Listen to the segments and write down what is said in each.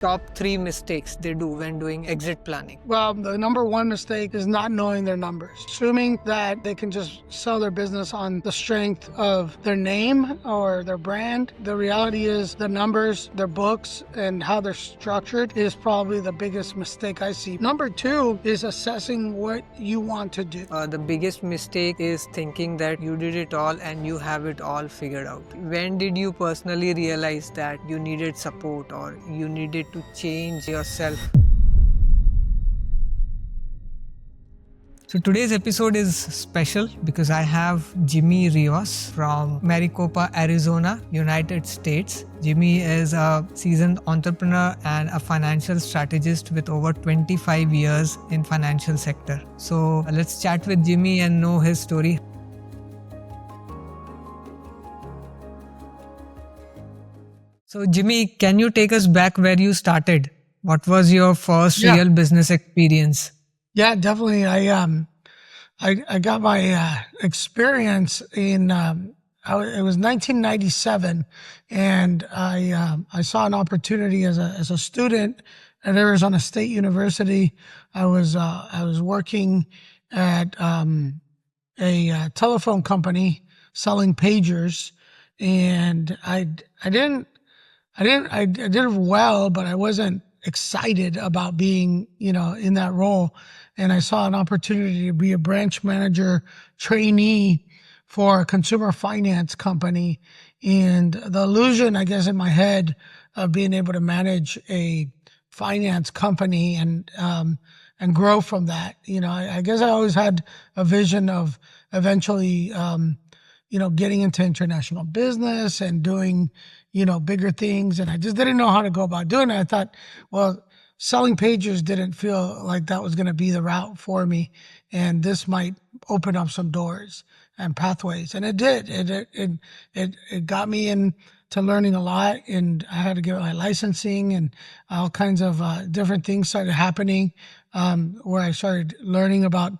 top 3 mistakes they do when doing exit planning? Well, the number one mistake is not knowing their numbers, assuming that they can just sell their business on the strength of their name or their brand. The reality is the numbers, their books, and how they're structured is probably the biggest mistake I see. Number two is assessing what you want to do. The biggest mistake is thinking that you did it all and you have it all figured out. When did you personally realize that you needed support or you needed to change yourself? So today's episode is special because I have Jimmy Rios from Maricopa, Arizona, United States. Jimmy is a seasoned entrepreneur and a financial strategist with over 25 years in financial sector. So let's chat with Jimmy and know his story. So Jimmy, can you take us back where you started? What was your first real business experience? Yeah, definitely. I got my experience in it was 1997, and I saw an opportunity as a student at Arizona State University. I was working at a telephone company selling pagers, and I did well, but I wasn't excited about being, in that role. And I saw an opportunity to be a branch manager trainee for a consumer finance company. And the illusion, I guess, in my head of being able to manage a finance company and grow from that, I guess I always had a vision of eventually, getting into international business and doing, bigger things. And I just didn't know how to go about doing it. I thought, well, selling pagers didn't feel like that was going to be the route for me. And this might open up some doors and pathways. And it did. It got me into learning a lot. And I had to get my licensing, and all kinds of different things started happening, where I started learning about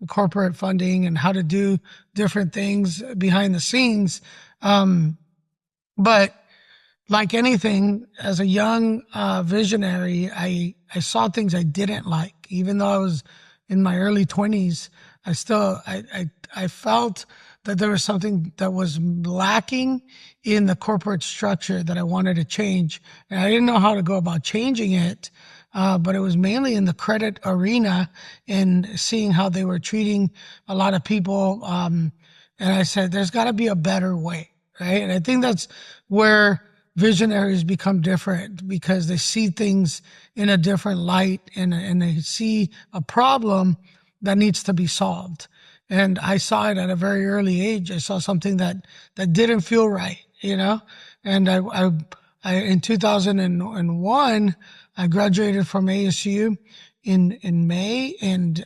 corporate funding and how to do different things behind the scenes. But like anything, as a young visionary, I saw things I didn't like. Even though I was in my early 20s, I felt that there was something that was lacking in the corporate structure that I wanted to change. And I didn't know how to go about changing it. But it was mainly in the credit arena and seeing how they were treating a lot of people. And I said, there's got to be a better way, right? And I think that's where visionaries become different, because they see things in a different light, and they see a problem that needs to be solved. And I saw it at a very early age. I saw something that didn't feel right, And I in 2001, I graduated from ASU in May, and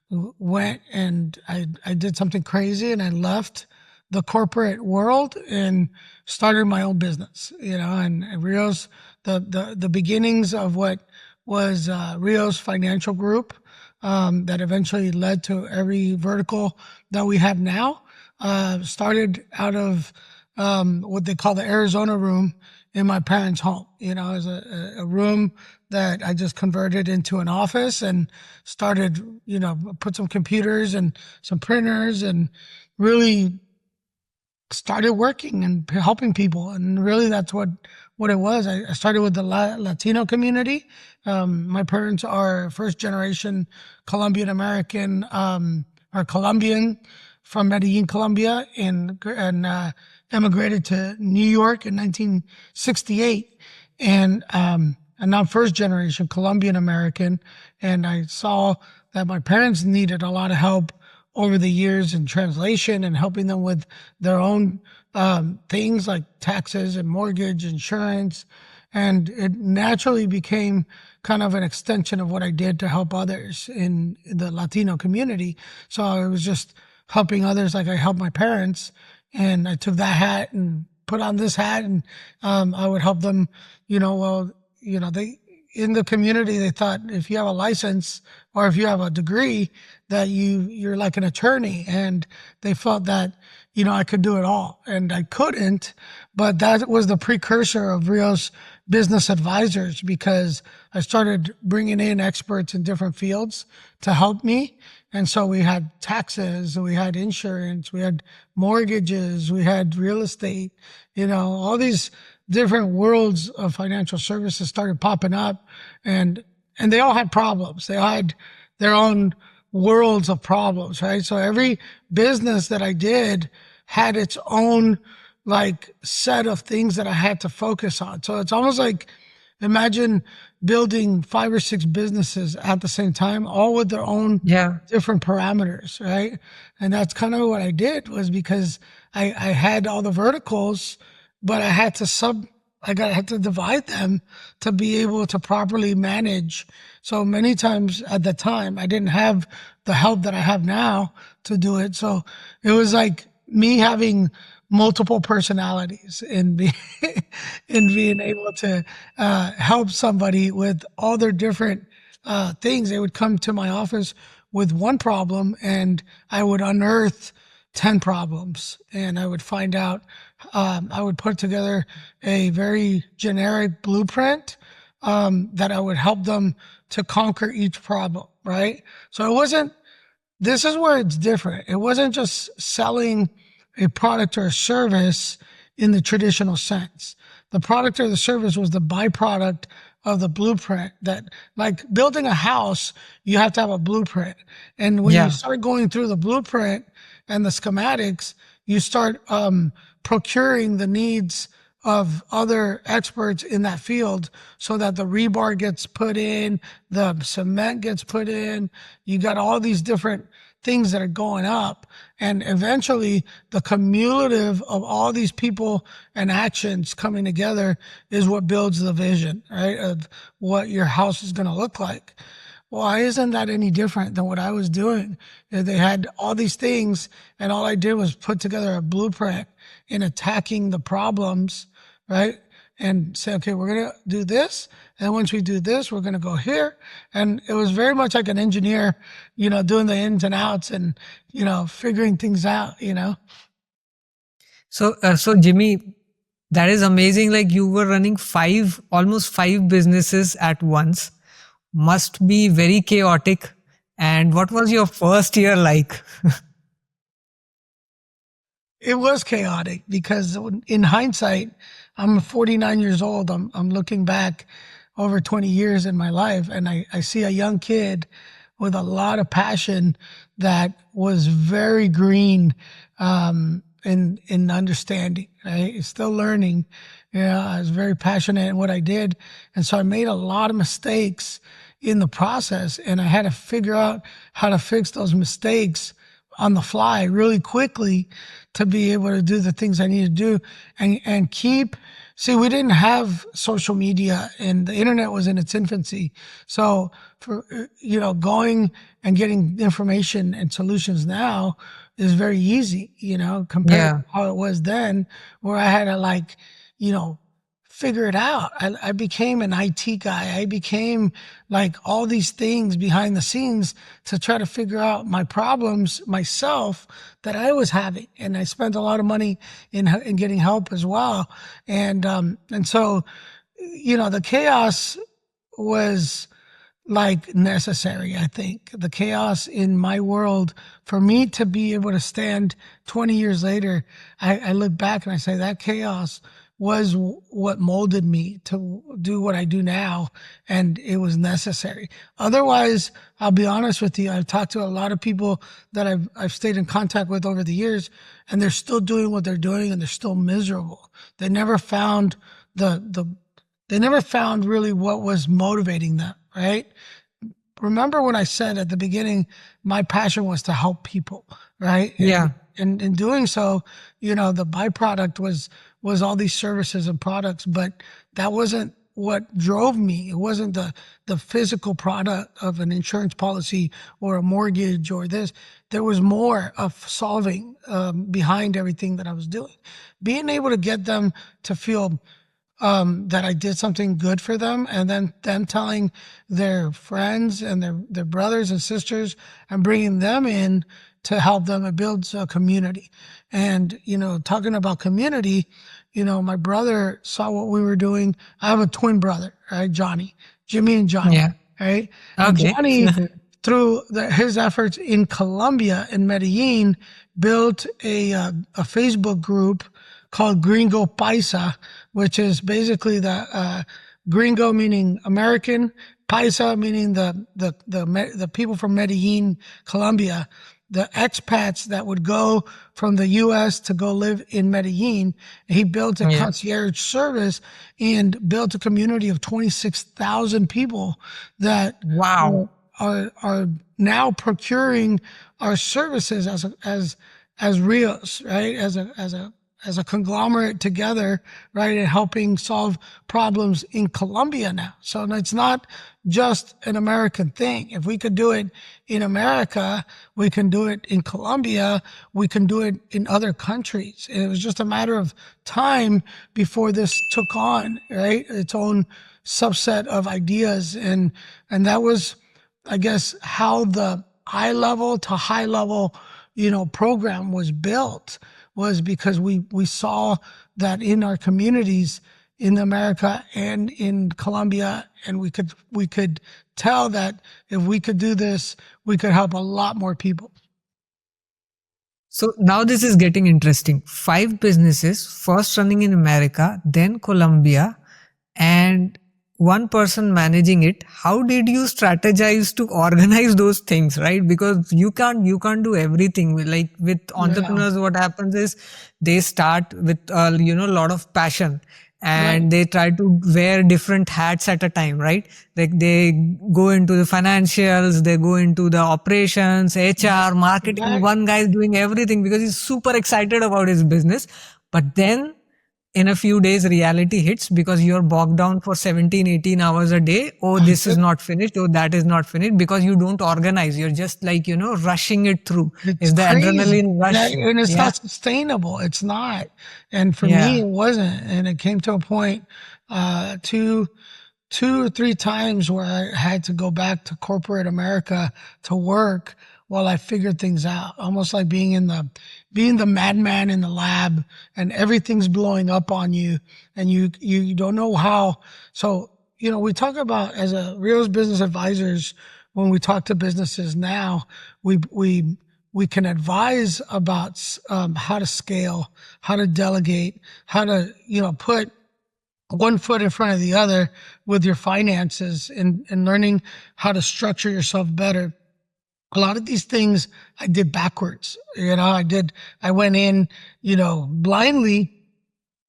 went and I did something crazy, and I left the corporate world and started my own business, and Rios, the beginnings of what was Rios Financial Group, that eventually led to every vertical that we have now, started out of what they call the Arizona room in my parents' home. As a room that I just converted into an office and started, put some computers and some printers and really started working and helping people. And really that's what it was. I started with the Latino community. My parents are first generation Colombian American, or Colombian from Medellin, Colombia, and emigrated to New York in 1968. And I'm first generation Colombian American. And I saw that my parents needed a lot of help over the years in translation and helping them with their own things like taxes and mortgage, insurance. And it naturally became kind of an extension of what I did to help others in the Latino community. So I was just helping others like I helped my parents. And I took that hat and put on this hat, and I would help them, they, in the community, they thought if you have a license or if you have a degree that you're like an attorney, and they felt that I could do it all, and I couldn't. But that was the precursor of Rio's business advisors, because I started bringing in experts in different fields to help me. And so we had taxes, we had insurance, we had mortgages, we had real estate, all these different worlds of financial services started popping up, and they all had problems. They all had their own worlds of problems, right? So every business that I did had its own like set of things that I had to focus on. So it's almost like, imagine building 5 or 6 businesses at the same time, all with their own Yeah. different parameters, right? And that's kind of what I did, was because I had all the verticals, but I had to had to divide them to be able to properly manage. So many times at the time, I didn't have the help that I have now to do it. So it was like me having multiple personalities and in being able to help somebody with all their different things. They would come to my office with one problem, and I would unearth 10 problems, and I would find out, I would put together a very generic blueprint that I would help them to conquer each problem, right? So this is where it's different. It wasn't just selling a product or a service in the traditional sense. The product or the service was the byproduct of the blueprint. That, like building a house, you have to have a blueprint. And when you Yeah. start going through the blueprint and the schematics, you start procuring the needs of other experts in that field, so that the rebar gets put in, the cement gets put in. You got all these different things that are going up. And eventually the cumulative of all these people and actions coming together is what builds the vision, right? Of what your house is going to look like. Why isn't that any different than what I was doing? They had all these things, and all I did was put together a blueprint in attacking the problems, right? And say, okay, we're going to do this. And once we do this, we're going to go here. And it was very much like an engineer, doing the ins and outs and, figuring things out. So Jimmy, that is amazing. Like you were running almost five businesses at once. Must be very chaotic. And what was your first year like? It was chaotic, because in hindsight, I'm 49 years old. I'm looking back over 20 years in my life, and I see a young kid with a lot of passion that was very green in understanding. Right? Still learning. I was very passionate in what I did, and so I made a lot of mistakes in the process, and I had to figure out how to fix those mistakes on the fly really quickly to be able to do the things I need to do, and see, we didn't have social media, and the internet was in its infancy. So for, going and getting information and solutions now is very easy, compared Yeah. to how it was then, where I had to figure it out. I became an IT guy. I became like all these things behind the scenes to try to figure out my problems myself that I was having. And I spent a lot of money in getting help as well. And so, the chaos was like necessary. I think the chaos in my world, for me to be able to stand 20 years later, I look back and I say that chaos was what molded me to do what I do now. And it was necessary. Otherwise, I'll be honest with you, I've talked to a lot of people that I've stayed in contact with over the years, and they're still doing what they're doing, and they're still miserable. They never found they never found really what was motivating them, right? Remember when I said at the beginning, my passion was to help people, right? Yeah. And in doing so, the byproduct was all these services and products, but that wasn't what drove me. It wasn't the physical product of an insurance policy or a mortgage or this. There was more of solving behind everything that I was doing. Being able to get them to feel that I did something good for them, and then them telling their friends and their brothers and sisters, and bringing them in to help them. It builds a community. And, talking about community, my brother saw what we were doing. I have a twin brother, right? Jimmy and Johnny, Yeah. right? And Okay. Johnny, through his efforts in Colombia, in Medellin, built a Facebook group called Gringo Paisa, which is basically the Gringo meaning American, Paisa meaning the people from Medellin, Colombia, the expats that would go from the U.S. to go live in Medellin. He built a Yeah. concierge service and built a community of 26,000 people that Wow. are now procuring our services as Rios, right? As a conglomerate together, right? And helping solve problems in Colombia now. So it's not just an American thing. If we could do it in America, we can do it in Colombia, we can do it in other countries. And it was just a matter of time before this took on, right? Its own subset of ideas. And that was, I guess, how the high level to high level, program was built, was because we saw that in our communities in America and in Colombia, and we could tell that if we could do this, we could help a lot more people. So now this is getting interesting. 5 businesses, first running in America, then Colombia, and one person managing it. How did you strategize to organize those things, right? Because you can't do everything. Like with Yeah, entrepreneurs, what happens is they start with a lot of passion, right, and they try to wear different hats at a time, right? Like they go into the financials, they go into the operations, HR, marketing. right. One guy is doing everything because he's super excited about his business. But then in a few days, reality hits because you're bogged down for 17, 18 hours a day. Oh, this is not finished. Oh, that is not finished, because you don't organize. You're just like, rushing it through. It's Is the crazy. adrenaline That, rush? and it's Yeah. not sustainable. It's not. And for me, Yeah. it wasn't. And it came to a point, two or three times where I had to go back to corporate America to work while I figured things out. Almost like being the madman in the lab, and everything's blowing up on you and you don't know how. So, we talk about, as a Rio's business advisors, when we talk to businesses now, we can advise about how to scale, how to delegate, how to, put one foot in front of the other with your finances, and learning how to structure yourself better. A lot of these things I did backwards. I went in, blindly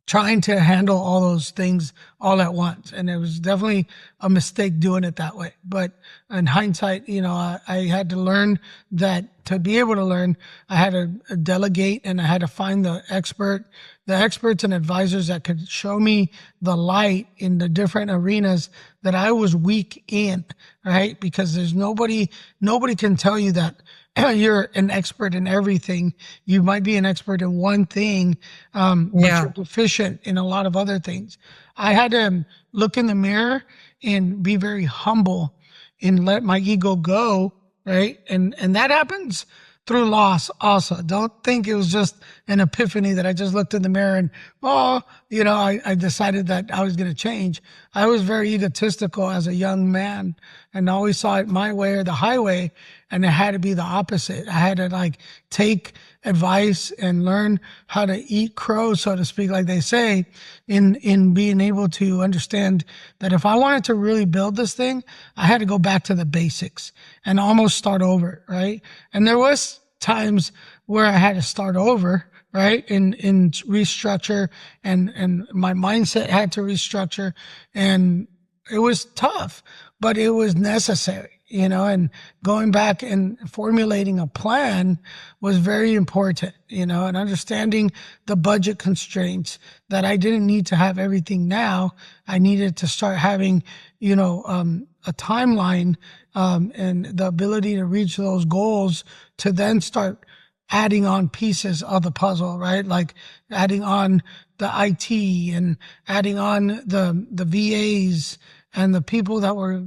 trying to handle all those things all at once. And it was definitely a mistake doing it that way. But in hindsight, I had to learn that to be able to learn, I had to delegate, and I had to find the experts and advisors that could show me the light in the different arenas that I was weak in, right? Because there's nobody can tell you that you're an expert in everything. You might be an expert in one thing, but you're Yeah. proficient in a lot of other things. I had to look in the mirror and be very humble and let my ego go, right? And that happens through loss also. Don't think it was just an epiphany that I just looked in the mirror and, I decided that I was going to change. I was very egotistical as a young man and always saw it my way or the highway. And it had to be the opposite. I had to take advice and learn how to eat crow, so to speak, like they say, in being able to understand that if I wanted to really build this thing, I had to go back to the basics and almost start over, right? And there was times where I had to start over, right? In restructure, and my mindset had to restructure, and it was tough, but it was necessary. And going back and formulating a plan was very important, and understanding the budget constraints, that I didn't need to have everything now. I needed to start having, a timeline, and the ability to reach those goals, to then start adding on pieces of the puzzle, right? Like adding on the IT and adding on the VAs and the people that I was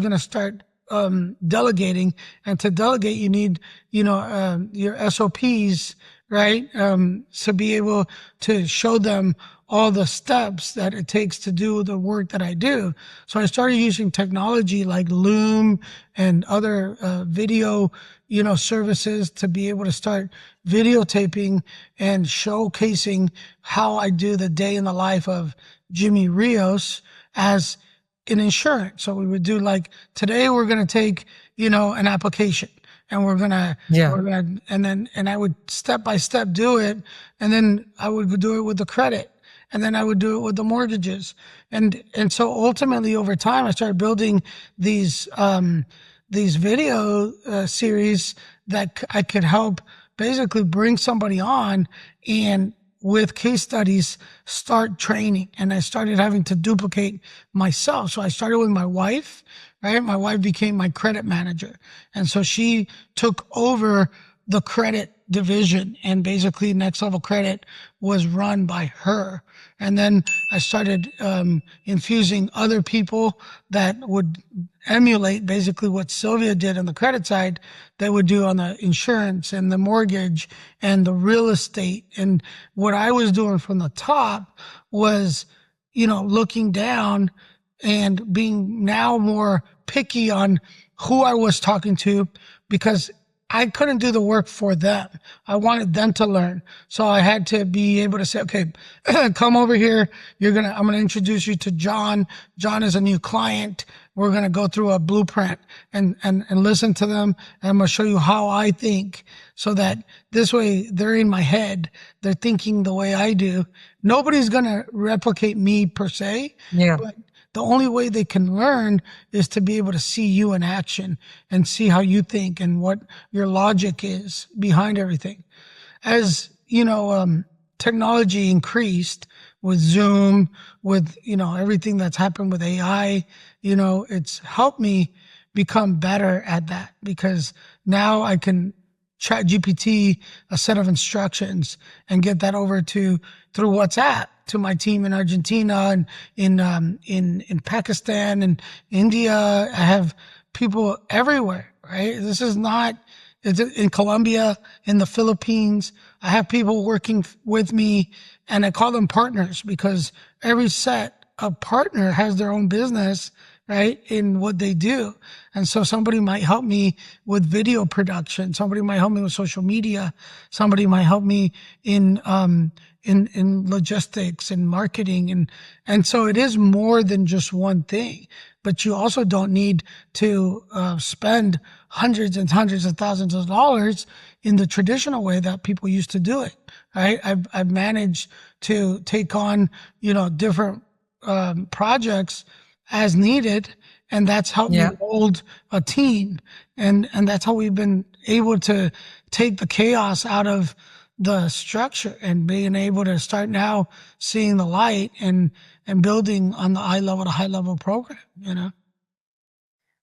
going to start delegating, and to delegate, you need, your SOPs, right? To be able to show them all the steps that it takes to do the work that I do. So I started using technology like Loom and other video, services to be able to start videotaping and showcasing how I do the day in the life of Jimmy Rios as in insurance. So we would do like, today we're going to take, an application, and Yeah. and I would step by step do it. And then I would do it with the credit. And then I would do it with the mortgages. And so ultimately over time, I started building these video series that I could help basically bring somebody on and with case studies start training. And I started having to duplicate myself. So I started with my wife, right? My wife became my credit manager. And so she took over the credit division, and basically Next Level Credit was run by her. And then I started infusing other people that would emulate basically what Sylvia did on the credit side, they would do on the insurance and the mortgage and the real estate. And what I was doing from the top was, looking down and being now more picky on who I was talking to, because I couldn't do the work for them. I wanted them to learn. So I had to be able to say, okay, come over here. I'm going to introduce you to John. John is a new client. We're going to go through a blueprint and listen to them. And I'm going to show you how I think, so that this way they're in my head. They're thinking the way I do. Nobody's going to replicate me per se. Yeah. But the only way they can learn is to be able to see you in action and see how you think and what your logic is behind everything. As, technology increased with Zoom, with, everything that's happened with AI, it's helped me become better at that, because now I can chat GPT a set of instructions and get that over through WhatsApp to my team in Argentina and in Pakistan and India. I have people everywhere, right? It's in Colombia, in the Philippines. I have people working with me, and I call them partners, because every set of partner has their own business, right, in what they do. And so somebody might help me with video production. Somebody might help me with social media. Somebody might help me in logistics and marketing. And so it is more than just one thing, but you also don't need to spend hundreds and hundreds of thousands of dollars in the traditional way that people used to do it. Right. I've managed to take on, different projects as needed. And that's helped me mold a team. And that's how we've been able to take the chaos out of the structure and being able to start now seeing the light and building on the eye level to high level program,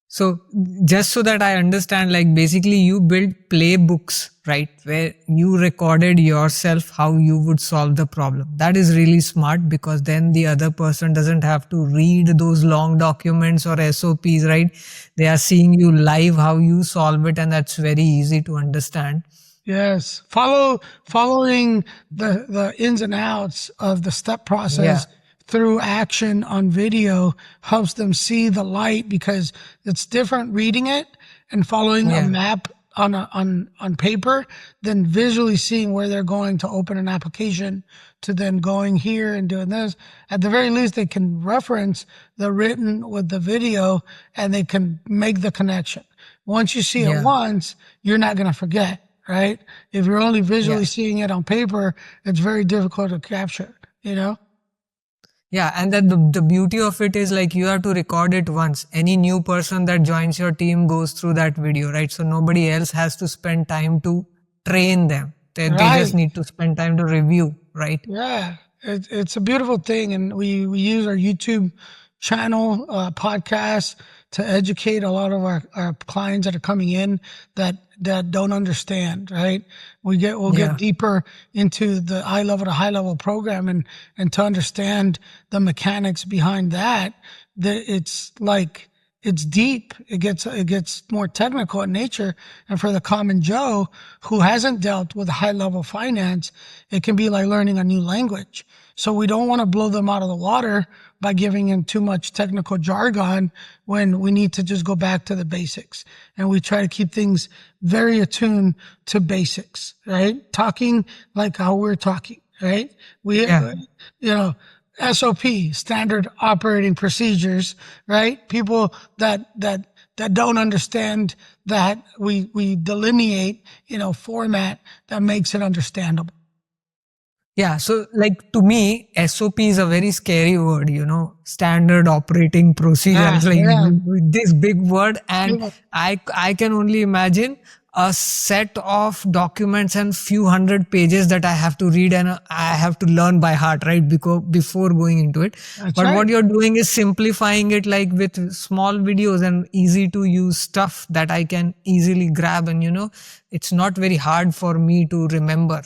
So just so that I understand, like basically you built playbooks, right? Where you recorded yourself how you would solve the problem. That is really smart, because then the other person doesn't have to read those long documents or SOPs, right? They are seeing you live how you solve it, and that's very easy to understand. Yes. Following the ins and outs of the step process through action on video helps them see the light, because it's different reading it and following a map on paper than visually seeing where they're going to open an application to then going here and doing this. At the very least, they can reference the written with the video and they can make the connection. Once you see it once, you're not going to forget. Right? If you're only visually seeing it on paper, it's very difficult to capture, Yeah, and then the beauty of it is, like, you have to record it once. Any new person that joins your team goes through that video, right? So nobody else has to spend time to train them. They just need to spend time to review, right? Yeah, it's a beautiful thing. And we use our YouTube channel, podcast, to educate a lot of our clients that are coming in that don't understand, right? We'll get deeper into the eye level to high level program and to understand the mechanics behind that it's like it's deep. It gets more technical in nature. And for the common Joe who hasn't dealt with high level finance, it can be like learning a new language. So we don't want to blow them out of the water by giving them too much technical jargon when we need to just go back to the basics. And we try to keep things very attuned to basics, right? Talking like how we're talking, right? Yeah. You know, SOP, standard operating procedures, right? People that don't understand that we delineate, format that makes it understandable. Yeah, so like to me, SOP is a very scary word, standard operating procedure. Yeah, It's like yeah, this big word, and yeah. I can only imagine a set of documents and few hundred pages that I have to read and I have to learn by heart, right? Because before going into it. That's But what right. you're doing is simplifying it like with small videos and easy to use stuff that I can easily grab, and it's not very hard for me to remember.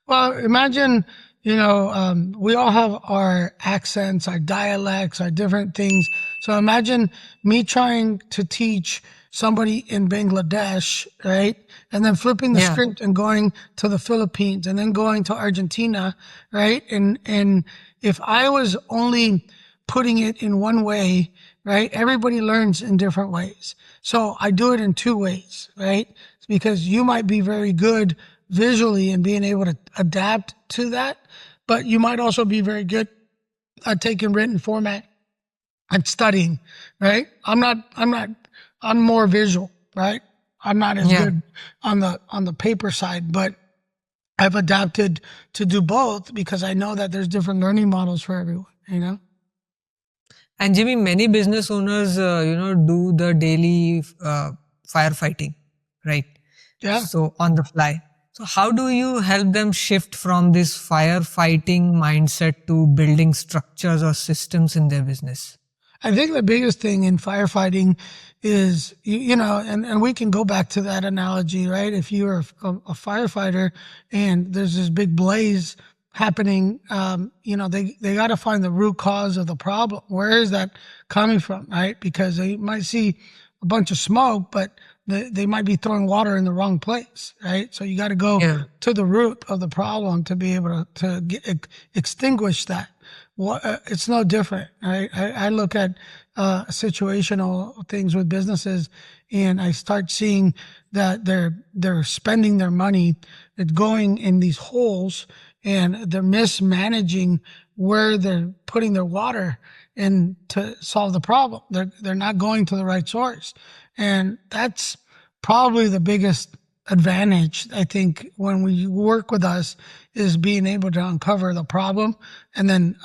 Well, imagine, we all have our accents, our dialects, our different things. So imagine me trying to teach somebody in Bangladesh, right? And then flipping the Yeah. script and going to the Philippines and then going to Argentina, right? And if I was only putting it in one way, right? Everybody learns in different ways. So I do it in two ways, right? Because you might be very good visually and being able to adapt to that, but you might also be very good at taking written format and studying, right? I'm more visual, right? I'm not as Yeah. good on the paper side, but I've adapted to do both because I know that there's different learning models for everyone. And Jimmy, many business owners, do the daily firefighting, right? Yeah. So on the fly. So how do you help them shift from this firefighting mindset to building structures or systems in their business? I think the biggest thing in firefighting is, and we can go back to that analogy, right? If you're a firefighter and there's this big blaze happening, they got to find the root cause of the problem. Where is that coming from, right? Because they might see a bunch of smoke, but they might be throwing water in the wrong place, right? So you got to go Yeah. to the root of the problem to be able extinguish that. It's no different. I look at situational things with businesses, and I start seeing that they're spending their money, it's going in these holes, and they're mismanaging where they're putting their water in to solve the problem. They're not going to the right source, and that's probably the biggest advantage, I think, when we work with us, is being able to uncover the problem and then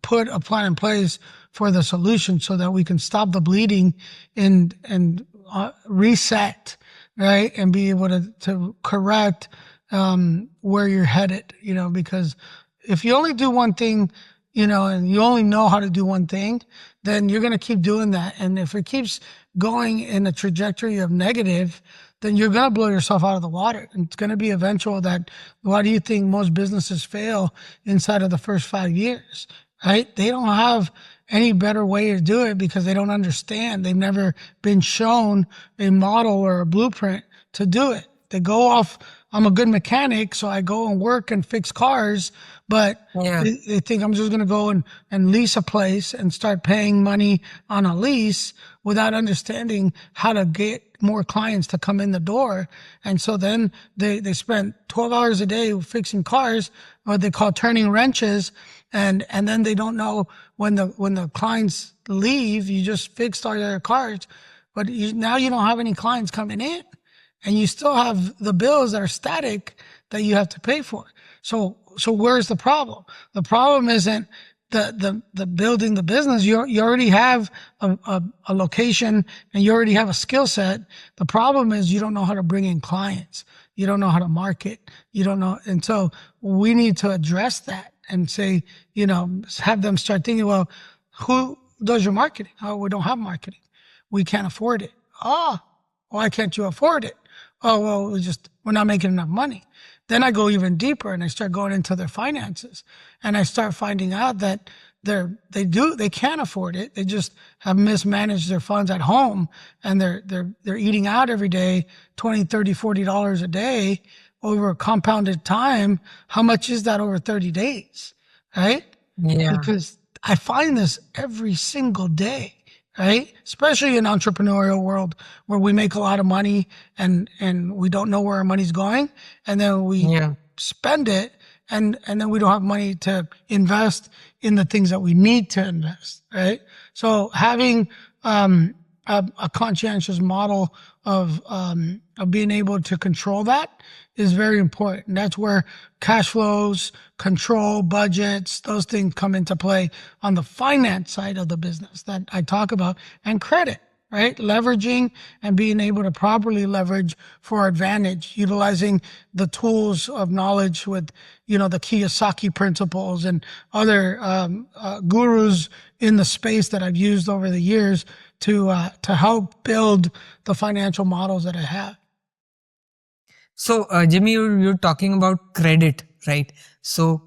put a plan in place for the solution so that we can stop the bleeding and reset, right, and be able to correct where you're headed, because if you only do one thing, and you only know how to do one thing, then you're going to keep doing that. And if it keeps going in a trajectory of negative, then you're going to blow yourself out of the water. And it's going to be eventual that, why do you think most businesses fail inside of the first 5 years, right? They don't have any better way to do it because they don't understand. They've never been shown a model or a blueprint to do it. They go off, I'm a good mechanic, so I go and work and fix cars, but Yeah. they think I'm just going to go and lease a place and start paying money on a lease without understanding how to get more clients to come in the door. And so then they spend 12 hours a day fixing cars, what they call turning wrenches. And then they don't know when the clients leave, you just fixed all their cars, but now you don't have any clients coming in, and you still have the bills that are static that you have to pay for. So where's the problem? The problem isn't the building the business. You already have a location and you already have a skill set. The problem is you don't know how to bring in clients. You don't know how to market. You don't know. And so we need to address that and say, have them start thinking, well, who does your marketing? Oh, we don't have marketing. We can't afford it. Oh, why can't you afford it? Oh, well, we're not making enough money. Then I go even deeper and I start going into their finances, and I start finding out that they can afford it. They just have mismanaged their funds at home, and they're eating out every day, 20, 30, $40 a day over a compounded time. How much is that over 30 days? Right? Yeah. Because I find this every single day, right? Especially in entrepreneurial world where we make a lot of money and we don't know where our money's going, and then we Yeah. spend it, and then we don't have money to invest in the things that we need to invest, right? So having a conscientious model of being able to control that is very important. That's where cash flows, control, budgets, those things come into play on the finance side of the business that I talk about, and credit, right? Leveraging and being able to properly leverage for our advantage, utilizing the tools of knowledge with, the Kiyosaki principles and other gurus in the space that I've used over the years to help build the financial models that I have. So, Jimmy, you're talking about credit, right? So,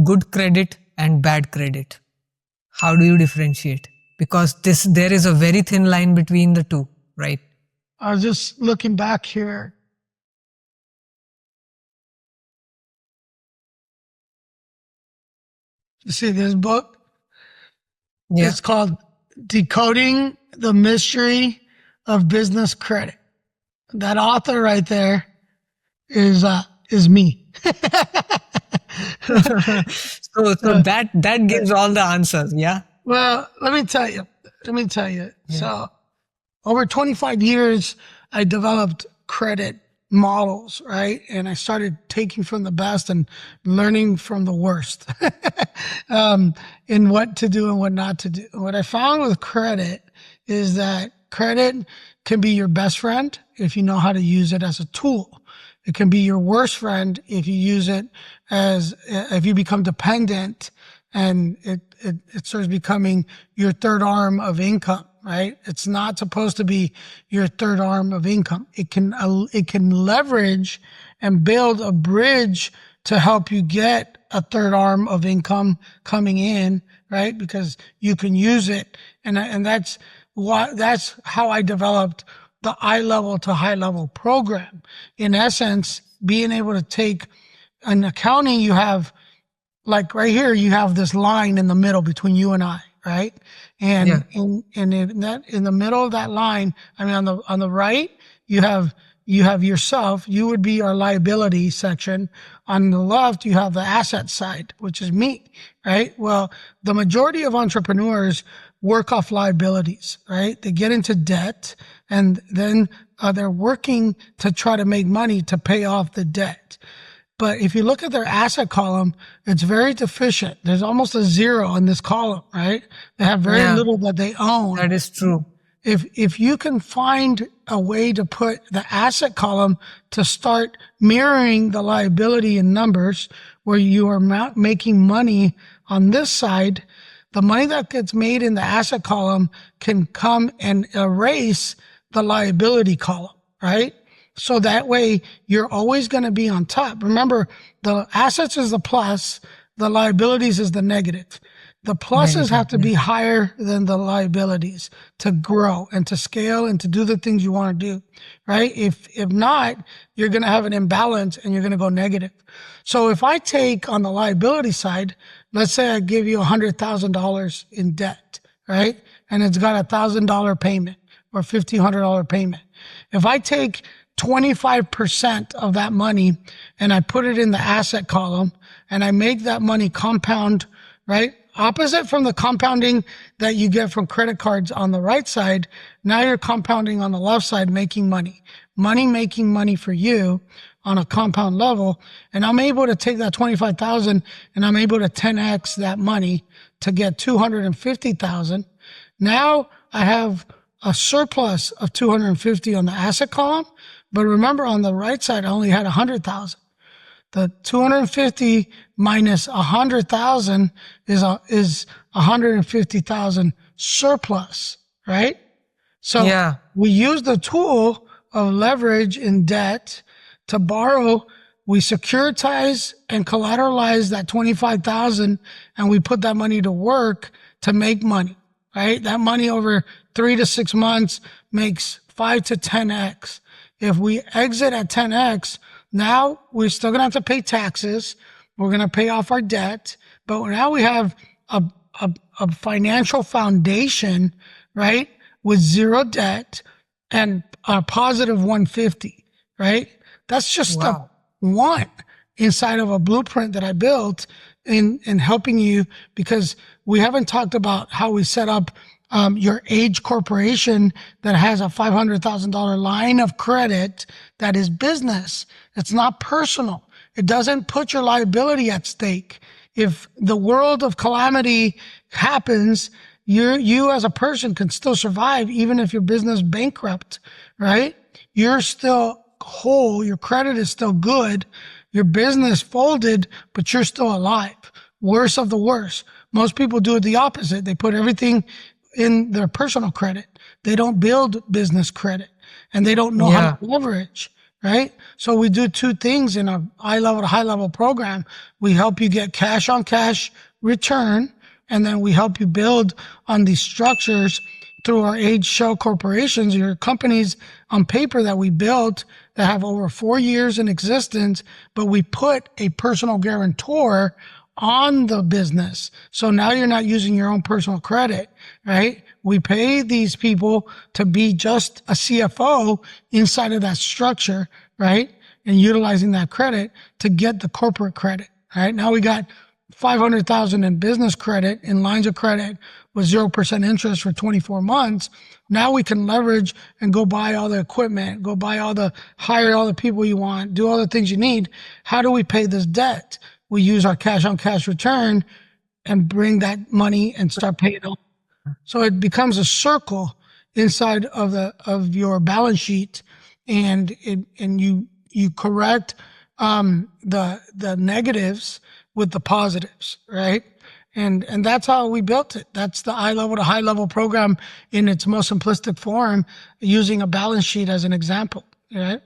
good credit and bad credit. How do you differentiate? Because there is a very thin line between the two, right? I was just looking back here. You see this book? Yeah. It's called Decoding the Mystery of Business Credit. That author right there is me. so that gives all the answers. Yeah. Well, let me tell you. Yeah. So over 25 years, I developed credit models, right? And I started taking from the best and learning from the worst in what to do and what not to do. What I found with credit is that credit can be your best friend if you know how to use it as a tool. It can be your worst friend if you use it if you become dependent, and it starts becoming your third arm of income, right? It's not supposed to be your third arm of income. It can leverage and build a bridge to help you get a third arm of income coming in, right? Because you can use it. And that's how I developed the eye level to high level program. In essence, being able to take an accounting, you have, like right here, you have this line in the middle between you and I, right? And in the middle of that line, I mean, on the right, you have yourself. You would be our liability section. On the left, you have the asset side, which is me, right? Well, the majority of entrepreneurs work off liabilities, right? They get into debt, and then they're working to try to make money to pay off the debt. But if you look at their asset column, it's very deficient. There's almost a zero in this column, right? They have very little that they own. That is true. If you can find a way to put the asset column to start mirroring the liability in numbers, where you are making money on this side, the money that gets made in the asset column can come and erase the liability column, right? So that way you're always going to be on top. Remember, the assets is the plus, the liabilities is the negative. The pluses have to be higher than the liabilities to grow and to scale and to do the things you want to do, right? If not, you're going to have an imbalance and you're going to go negative. So if I take on the liability side, let's say I give you $100,000 in debt, right? And it's got $1,000 payment or $1,500 payment. If I take 25% of that money and I put it in the asset column and I make that money compound, right? Opposite from the compounding that you get from credit cards on the right side, now you're compounding on the left side, making money. Making money for you on a compound level. And I'm able to take that 25,000 and I'm able to 10x that money to get 250,000. Now I have a surplus of 250 on the asset column. But remember, on the right side, I only had 100,000. The 250 minus 100,000 is 150,000 surplus, right? So we use the tool of leverage in debt to borrow we securitize and collateralize that 25,000 and we put that money to work to make money, right? That money over 3 to 6 months makes 5 to 10x. If we exit at 10x, now we're still going to have to pay taxes. We're going to pay off our debt, but now we have a financial foundation, right? With zero debt and a positive 150, right? That's just step one inside of a blueprint that I built in helping you, because we haven't talked about how we set up your age corporation that has a $500,000 line of credit that is business. It's not personal. It doesn't put your liability at stake. If the world of calamity happens, you as a person can still survive even if your business bankrupt, right? You're still whole. Your credit is still good. Your business folded, but you're still alive. Worst of the worst. Most people do it the opposite. They put everything in their personal credit. They don't build business credit, and they don't know how to leverage, right? So we do two things in a high level to high level program. We help you get cash on cash return, and then we help you build on these structures through our age shell corporations, your companies on paper that we built that have over 4 years in existence, but we put a personal guarantor on the business. So now you're not using your own personal credit, right? We pay these people to be just a CFO inside of that structure, right? And utilizing that credit to get the corporate credit, right? Now we got 500,000 in business credit, in lines of credit with 0% interest for 24 months. Now we can leverage and go buy all the equipment, hire all the people you want, do all the things you need. How do we pay this debt? We use our cash on cash return and bring that money and start paying it off. So it becomes a circle inside of your balance sheet, and you correct the negatives with the positives, right? And that's how we built it. That's the high level to high level program in its most simplistic form, using a balance sheet as an example, right?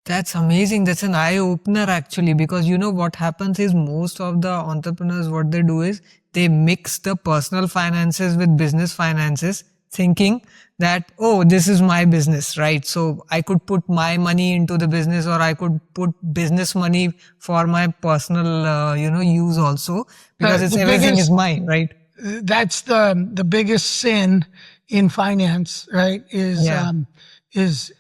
That's amazing. That's an eye opener actually, because you know what happens is most of the entrepreneurs, what they do is they mix the personal finances with business finances, thinking that, oh, this is my business, right? So I could put my money into the business, or I could put business money for my personal, use also, because everything is mine, right? That's the biggest sin in finance, right? Is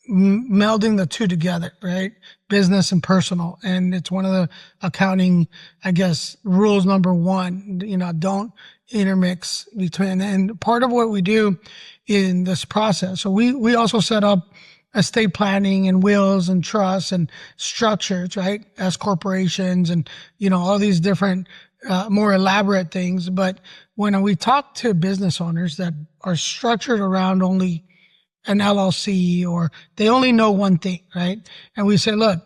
melding the two together, right? Business and personal. And it's one of the accounting, I guess, rules number one, don't intermix between. And part of what we do in this process, so we also set up estate planning and wills and trusts and structures, right? As corporations and, all these different, more elaborate things. But when we talk to business owners that are structured around only an LLC, or they only know one thing, right? And we say, look,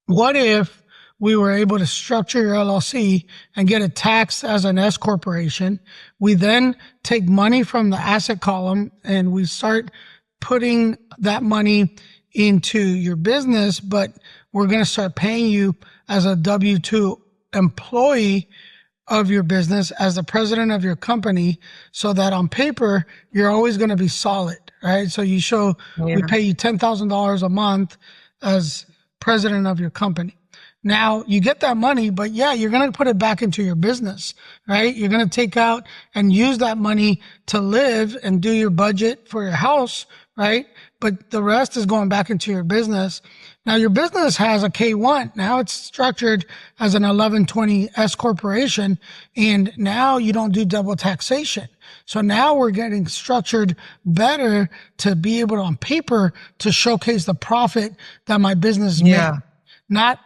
what if we were able to structure your LLC and get it taxed as an S corporation? We then take money from the asset column and we start putting that money into your business, but we're going to start paying you as a W-2 employee of your business, as the president of your company, so that on paper, you're always going to be solid, right? So you show, we pay you $10,000 a month as president of your company. Now you get that money, but you're going to put it back into your business, right? You're going to take out and use that money to live and do your budget for your house, right? But the rest is going back into your business. Now your business has a K1. Now it's structured as an 1120 S corporation, and now you don't do double taxation. So now we're getting structured better to be able to, on paper, to showcase the profit that my business made, not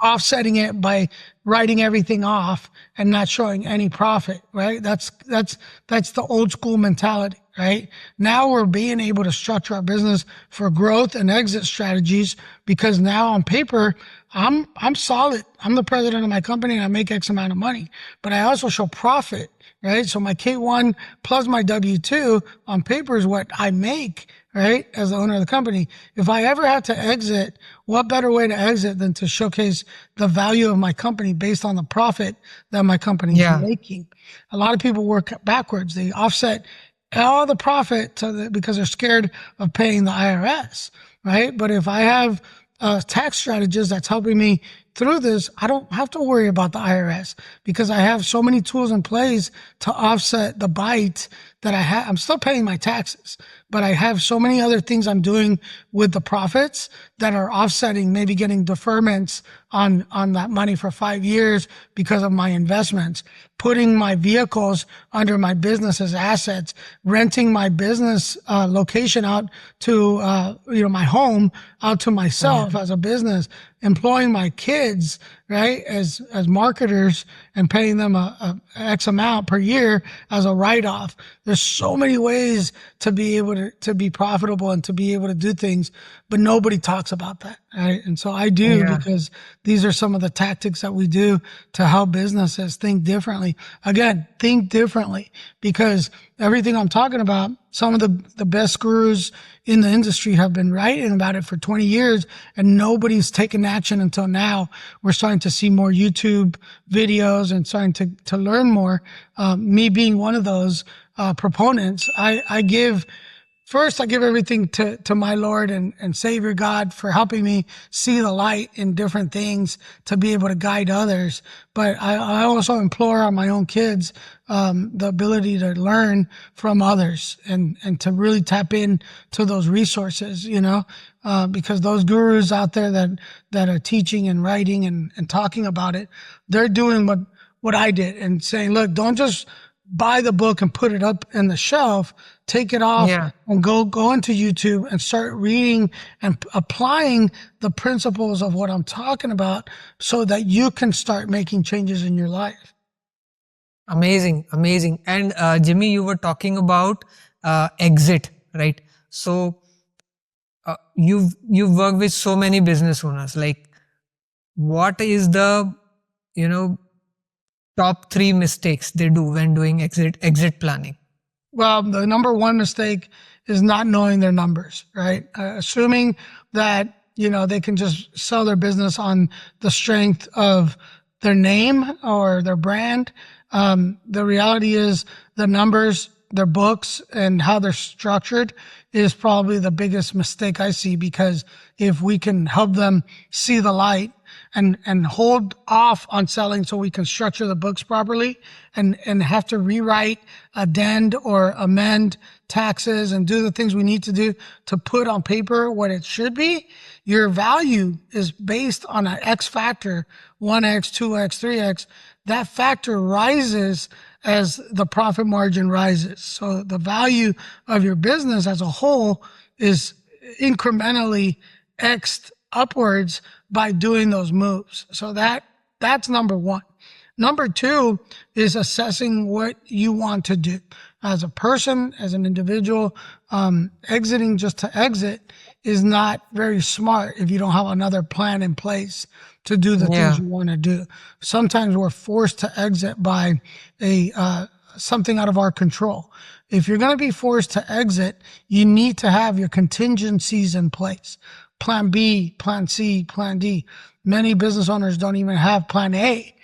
offsetting it by writing everything off and not showing any profit, right? That's the old school mentality, right? Now we're being able to structure our business for growth and exit strategies, because now on paper, I'm solid. I'm the president of my company and I make X amount of money, but I also show profit right? So my K1 plus my W2 on paper is what I make, right? As the owner of the company. If I ever had to exit, what better way to exit than to showcase the value of my company based on the profit that my company is Yeah. making? A lot of people work backwards. They offset all the profit because they're scared of paying the IRS, right? But if I have a tax strategist that's helping me through this, I don't have to worry about the IRS because I have so many tools in place to offset the bite that I have. I'm still paying my taxes, but I have so many other things I'm doing with the profits that are offsetting, maybe getting deferments on that money for 5 years because of my investments, putting my vehicles under my business as assets, renting my business location out to my home out to myself as a business, employing my kids, right, as marketers and paying them a X amount per year as a write-off. There's so many ways to be able to be profitable and to be able to do things, but nobody talks about that, right? And so I do, Yeah. because these are some of the tactics that we do to help businesses think differently. Again, think differently, because everything I'm talking about, some of the best gurus in the industry have been writing about it for 20 years and nobody's taken action until now. We're starting to see more YouTube videos and starting to learn more. Me being one of those proponents, I give everything to my Lord and Savior God for helping me see the light in different things to be able to guide others. But I also implore on my own kids the ability to learn from others and to really tap in to those resources, because those gurus out there that are teaching and writing and talking about it, they're doing what I did and saying, look, don't just buy the book and put it up in the shelf. Take it off Yeah. and go into YouTube and start reading and applying the principles of what I'm talking about so that you can start making changes in your life. Amazing, amazing. And Jimmy, you were talking about exit, right? So you've worked with so many business owners. Like, what is the you know top three mistakes they do when doing exit planning? Well, the number one mistake is not knowing their numbers, right? Assuming that, they can just sell their business on the strength of their name or their brand. The reality is the numbers, their books, and how they're structured is probably the biggest mistake I see, because if we can help them see the light and hold off on selling so we can structure the books properly and have to rewrite, addend, or amend taxes and do the things we need to do to put on paper what it should be, your value is based on an X factor, 1X, 2X, 3X. That factor rises as the profit margin rises. So the value of your business as a whole is incrementally X'd upwards by doing those moves. So that's number one. Number two is assessing what you want to do as a person, as an individual. Exiting just to exit is not very smart if you don't have another plan in place to do the things you want to do. Sometimes we're forced to exit by something out of our control. If you're going to be forced to exit, you need to have your contingencies in place. Plan B, plan C, plan D. Many business owners don't even have plan A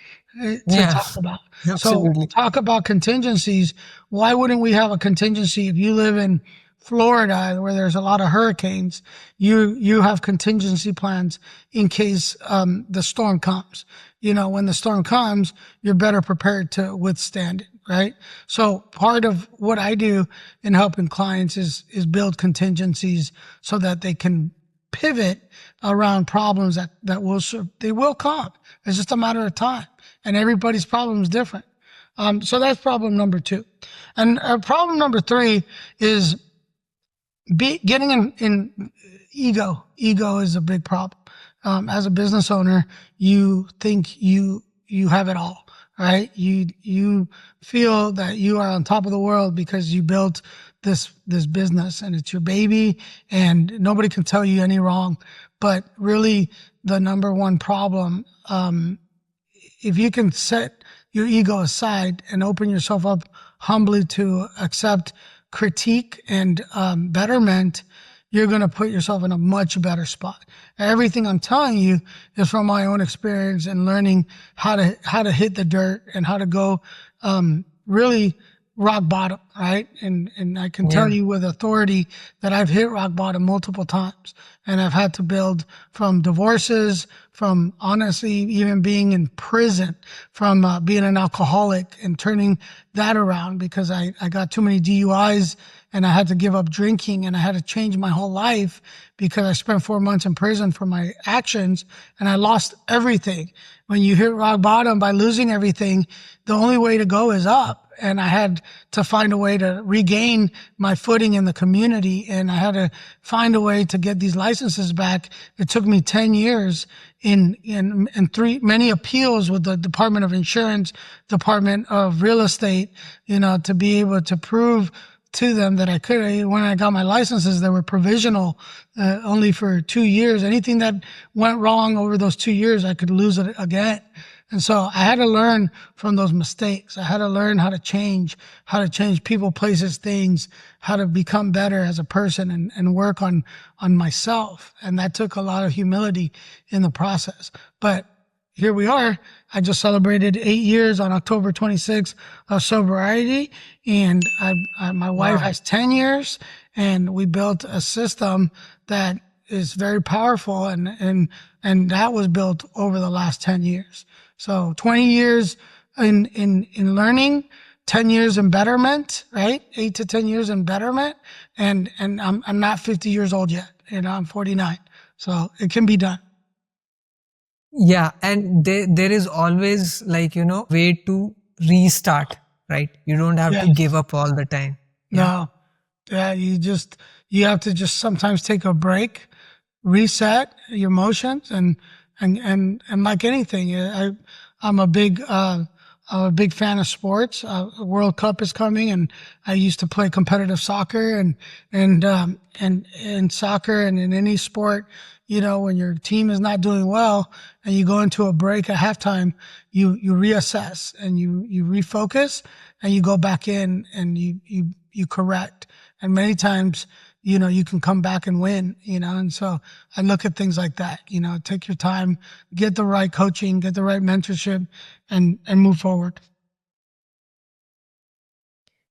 to talk about. Absolutely. So talk about contingencies. Why wouldn't we have a contingency? If you live in Florida, where there's a lot of hurricanes, you have contingency plans in case the storm comes. When the storm comes, you're better prepared to withstand it, right? So part of what I do in helping clients is build contingencies so that they can pivot around problems that will come. It's just a matter of time, and everybody's problem is different. So that's problem number two. And problem number three is getting in ego. Ego is a big problem. As a business owner, you think you have it all, right? You feel that you are on top of the world because you built this business and it's your baby and nobody can tell you any wrong. But really, the number one problem, if you can set your ego aside and open yourself up humbly to accept critique and betterment, you're going to put yourself in a much better spot. Everything I'm telling you is from my own experience and learning how to hit the dirt and how to go really rock bottom, right? And I can tell Yeah. you with authority that I've hit rock bottom multiple times, and I've had to build from divorces, from honestly even being in prison, from being an alcoholic and turning that around because I got too many DUIs and I had to give up drinking and I had to change my whole life because I spent 4 months in prison for my actions and I lost everything. When you hit rock bottom by losing everything, the only way to go is up. And I had to find a way to regain my footing in the community. And I had to find a way to get these licenses back. It took me 10 years in many appeals with the Department of Insurance, Department of Real Estate, to be able to prove to them that I could. When I got my licenses, they were provisional, only for 2 years. Anything that went wrong over those 2 years, I could lose it again. And so I had to learn from those mistakes. I had to learn how to change people, places, things, how to become better as a person and work on myself. And that took a lot of humility in the process. But here we are. I just celebrated 8 years on October 26th of sobriety. And my wife has 10 years, and we built a system that is very powerful. And that was built over the last 10 years. So 20 years in learning, 10 years in betterment, right? 8 to 10 years in betterment. And I'm not 50 years old yet. I'm 49. So it can be done. Yeah, and there is always way to restart, right? You don't have to give Yes. up all the time. Yeah. No. Yeah, you have to just sometimes take a break, reset your emotions, and like anything, I'm a big fan of sports. World Cup is coming, and I used to play competitive soccer, and soccer and in any sport, when your team is not doing well and you go into a break at halftime, you reassess and you refocus and you go back in and you correct. And many times, you can come back and win, and so I look at things like that, take your time, get the right coaching, get the right mentorship, and move forward.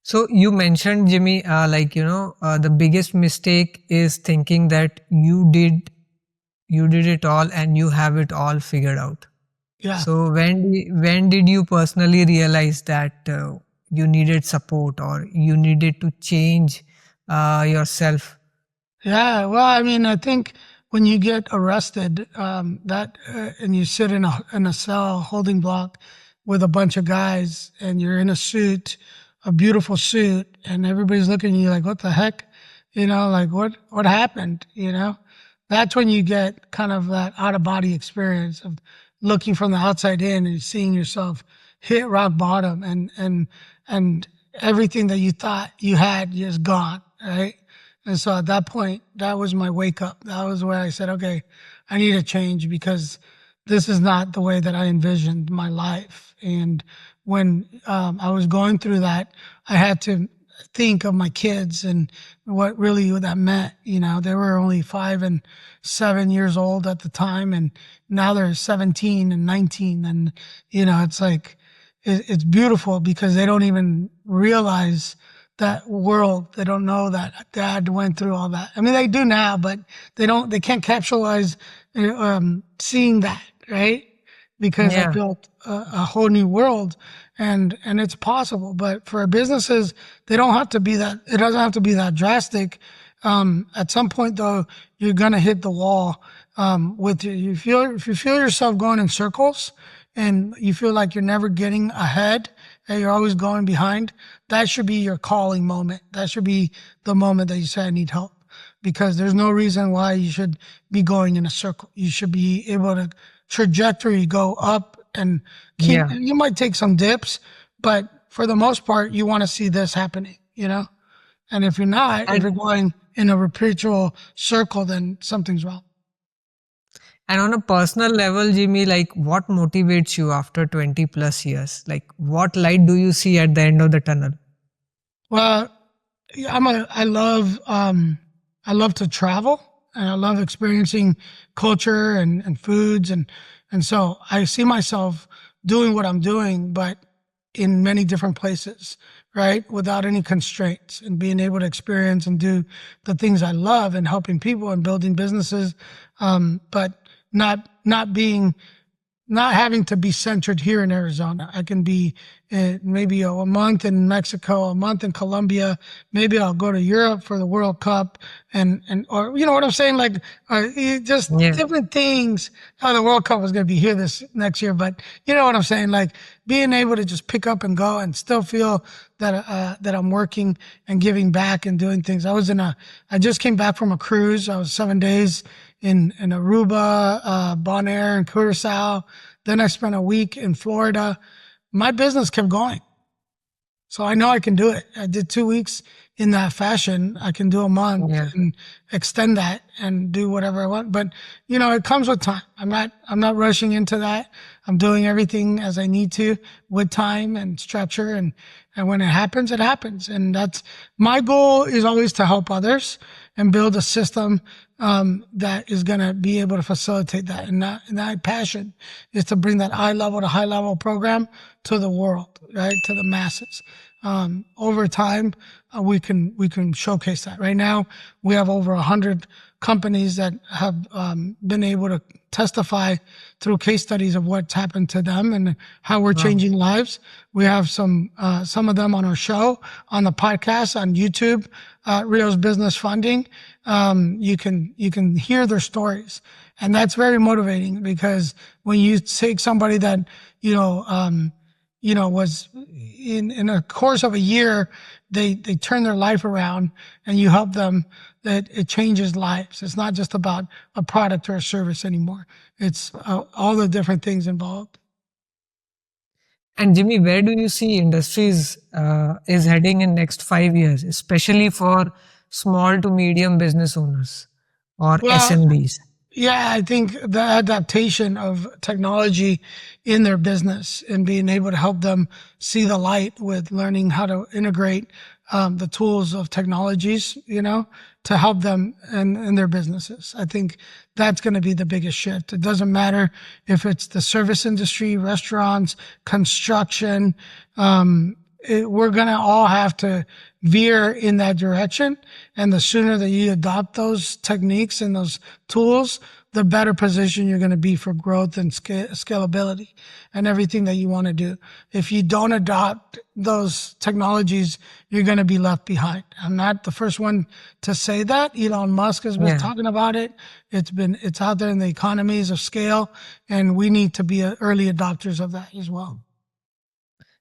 So you mentioned, Jimmy, the biggest mistake is thinking that you did it all and you have it all figured out. Yeah. So when did you personally realize that you needed support or you needed to change yourself? Yeah, well, I think when you get arrested, and you sit in a cell holding block with a bunch of guys, and you're in a suit, a beautiful suit, and everybody's looking at you like, "What the heck?" Like what happened? That's when you get kind of that out of body experience of looking from the outside in and seeing yourself hit rock bottom, and everything that you thought you had is gone, right? And so at that point, that was my wake up. That was where I said, okay, I need to change because this is not the way that I envisioned my life. And when I was going through that, I had to think of my kids and what really that meant. They were only 5 and 7 years old at the time, and now they're 17 and 19. And, it's like, it's beautiful because they don't even realize that world. They don't know that dad went through all that. I mean, they do now, but they can't capitalize seeing that, right? Because I Yeah. built a whole new world, and it's possible. But for businesses, they don't have to be that. It doesn't have to be that drastic. At some point, though, you're gonna hit the wall. If you feel yourself going in circles, and you feel like you're never getting ahead and you're always going behind, that should be your calling moment. That should be the moment that you say, I need help. Because there's no reason why you should be going in a circle. You should be able to trajectory go up and Yeah. you might take some dips, but for the most part, you want to see this happening, And if you're not, if And you're going in a perpetual circle, then something's wrong. And on a personal level, Jimmy, like what motivates you after 20 plus years? Like what light do you see at the end of the tunnel? Well, yeah, I love to travel, and I love experiencing culture and foods, and so I see myself doing what I'm doing, but in many different places, right? Without any constraints, and being able to experience and do the things I love, and helping people and building businesses, but not having to be centered here in Arizona. I can be maybe a month in Mexico, a month in Colombia. Maybe I'll go to Europe for the World Cup, and or you know what I'm saying, like just Yeah. different things. How the World Cup was going to be here this next year, but you know what I'm saying, like being able to just pick up and go and still feel that I'm working and giving back and doing things. I just came back from a cruise. I was 7 days in Aruba, Bonaire, and Curacao. Then I spent a week in Florida. My business kept going. So I know I can do it. I did 2 weeks in that fashion. I can do a month Yeah. and extend that and do whatever I want. But you know, it comes with time. I'm not rushing into that. I'm doing everything as I need to with time and structure, and when it happens, it happens. And that's my goal, is always to help others and build a system that is going to be able to facilitate that. And that passion is to bring that high level to high level program to the world, right? To the masses. Over time, we can showcase that. Right now, we have over 100 companies that have been able to testify through case studies of what's happened to them and how we're Wow. changing lives. We have some of them on our show, on the podcast, on YouTube, Rio's Business Funding. You can hear their stories, and that's very motivating, because when you take somebody that you know was in a course of a year, they turn their life around, and you help them, that it changes lives. It's not just about a product or a service anymore. It's all the different things involved. And Jimmy, where do you see industries is heading in next 5 years, especially for small to medium business owners or Well, SMBs? yeah, I think the adaptation of technology in their business and being able to help them see the light with learning how to integrate the tools of technologies, to help them in their businesses. I think that's going to be the biggest shift. It doesn't matter if it's the service industry, restaurants, construction. We're going to all have to veer in that direction. And the sooner that you adopt those techniques and those tools, the better position you're going to be for growth and scalability and everything that you want to do. If you don't adopt those technologies, you're going to be left behind. I'm not the first one to say that. Elon Musk has been Yeah. talking about it. It's out there in the economies of scale, and we need to be early adopters of that as well.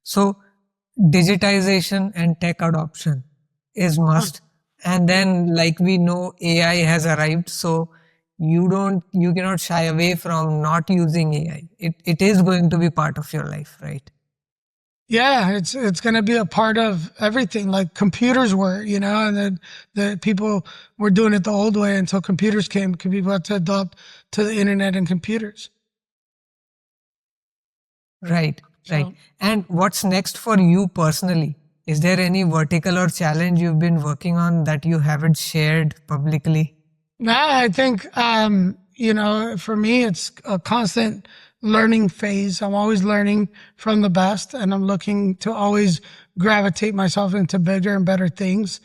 So digitization and tech adoption is must. And then like we know AI has arrived. So you cannot shy away from not using AI. It is going to be part of your life, right? Yeah, it's going to be a part of everything, like computers were, and then the people were doing it the old way until computers came. People had to adopt to the internet and computers. Right, right. So, And what's next for you personally? Is there any vertical or challenge you've been working on that you haven't shared publicly? nah, I think, for me, it's a constant learning phase. I'm always learning from the best, and I'm looking to always gravitate myself into bigger and better things.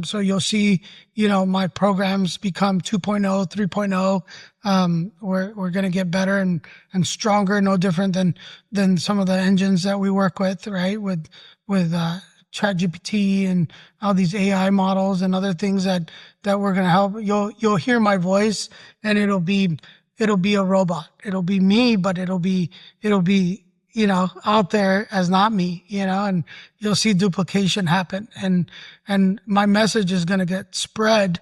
So you'll see, my programs become 2.0, 3.0. We're going to get better and stronger, no different than some of the engines that we work with, right? With ChatGPT and all these AI models and other things that we're going to help. You'll hear my voice, and it'll be a robot. It'll be me, but it'll be out there as not me, and you'll see duplication happen. And my message is going to get spread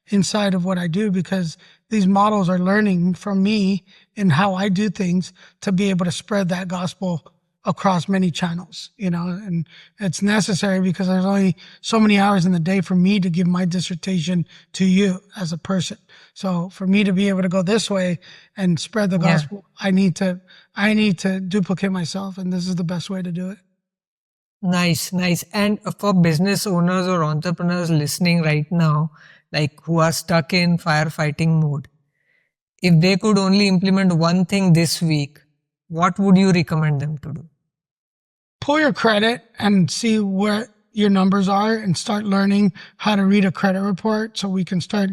inside of what I do, because these models are learning from me and how I do things to be able to spread that gospel across many channels, and it's necessary because there's only so many hours in the day for me to give my dissertation to you as a person. So for me to be able to go this way and spread the Yeah. gospel, I need to duplicate myself, and this is the best way to do it. Nice, nice. And for business owners or entrepreneurs listening right now, like who are stuck in firefighting mode, if they could only implement one thing this week, what would you recommend them to do? Pull your credit and see where your numbers are and start learning how to read a credit report so we can start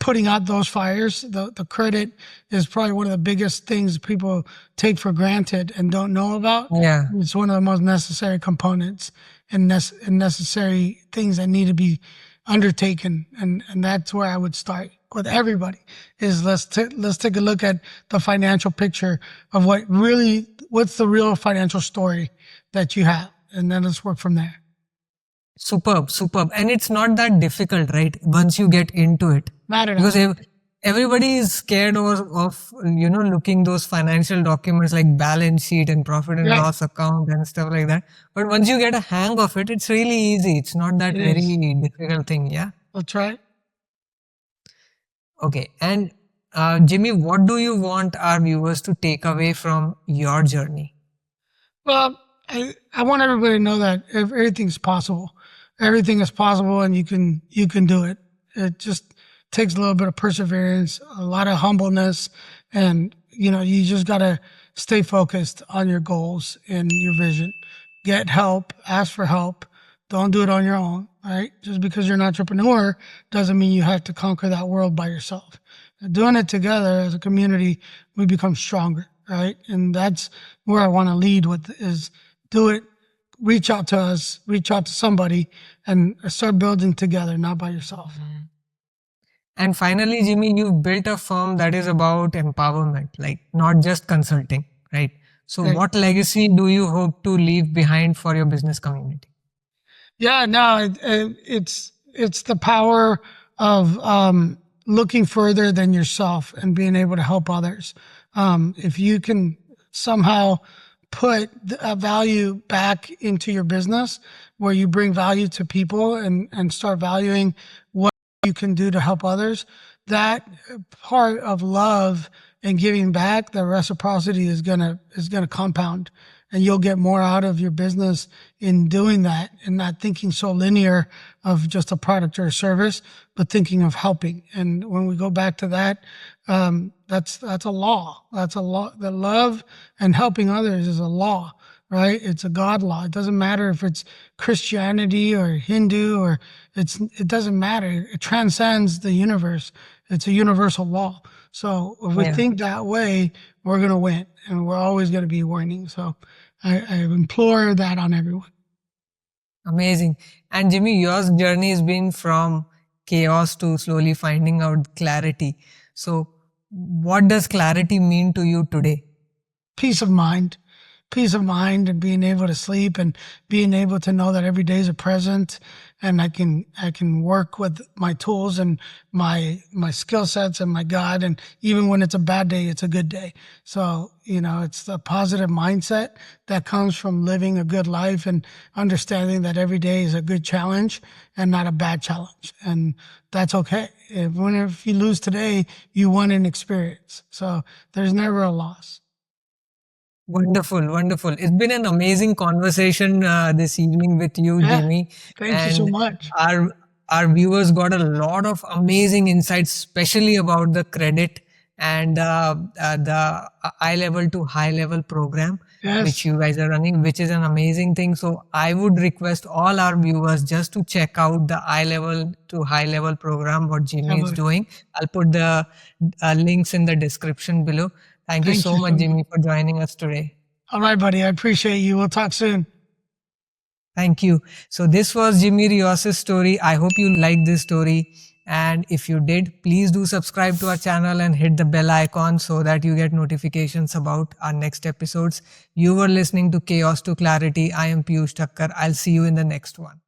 putting out those fires. The credit is probably one of the biggest things people take for granted and don't know about. Yeah. It's one of the most necessary components and necessary things that need to be undertaken. And that's where I would start with everybody is let's take a look at the financial picture of what's the real financial story that you have. And then let's work from there. Superb, superb. And it's not that difficult, right? Once you get into it. Not at all. Because everybody is scared of looking those financial documents like balance sheet and profit and Right. loss account and stuff like that. But once you get a hang of it, it's really easy. It's not that very difficult thing. Yeah. Let's try it. Okay. And Jimmy, what do you want our viewers to take away from your journey? Well, I want everybody to know that everything's possible. Everything is possible, and you can do it. It just takes a little bit of perseverance, a lot of humbleness, and you just gotta stay focused on your goals and your vision. Get help, ask for help. Don't do it on your own, right? Just because you're an entrepreneur doesn't mean you have to conquer that world by yourself. Doing it together as a community, we become stronger, right? And that's where I want to lead with is do it. Reach out to us, reach out to somebody, and start building together, not by yourself. And finally, Jimmy, you've built a firm that is about empowerment, like not just consulting, right? So Right. what legacy do you hope to leave behind for your business community? Yeah, no, it's the power of looking further than yourself and being able to help others. If you can somehow put a value back into your business where you bring value to people and start valuing what you can do to help others, that part of love and giving back, the reciprocity is gonna compound, and you'll get more out of your business in doing that and not thinking so linear of just a product or a service, but thinking of helping. And when we go back to that, that's a law. That's a law. The love and helping others is a law, right? It's a God law. It doesn't matter if it's Christianity or Hindu or it doesn't matter. It transcends the universe. It's a universal law. So if we think that way, we're going to win, and we're always going to be winning. So I implore that on everyone. Amazing. And Jimmy, your journey has been from chaos to slowly finding out clarity. So what does clarity mean to you today? Peace of mind and being able to sleep and being able to know that every day is a present, and I can work with my tools and my skill sets and my God. And even when it's a bad day, it's a good day. So, it's the positive mindset that comes from living a good life and understanding that every day is a good challenge and not a bad challenge. And that's okay. If you lose today, you won an experience. So there's never a loss. Wonderful, wonderful. It's been an amazing conversation this evening with you, Jimmy. Thank you so much. Our viewers got a lot of amazing insights, especially about the credit and the eye level to high level program, which you guys are running, which is an amazing thing. So I would request all our viewers just to check out the eye level to high level program, what Jimmy is doing. I'll put the links in the description below. Thank you so much, Jimmy, for joining us today. All right, buddy. I appreciate you. We'll talk soon. Thank you. So this was Jimmy Rios' story. I hope you liked this story. And if you did, please do subscribe to our channel and hit the bell icon so that you get notifications about our next episodes. You were listening to Chaos to Clarity. I am Piyush Thacker. I'll see you in the next one.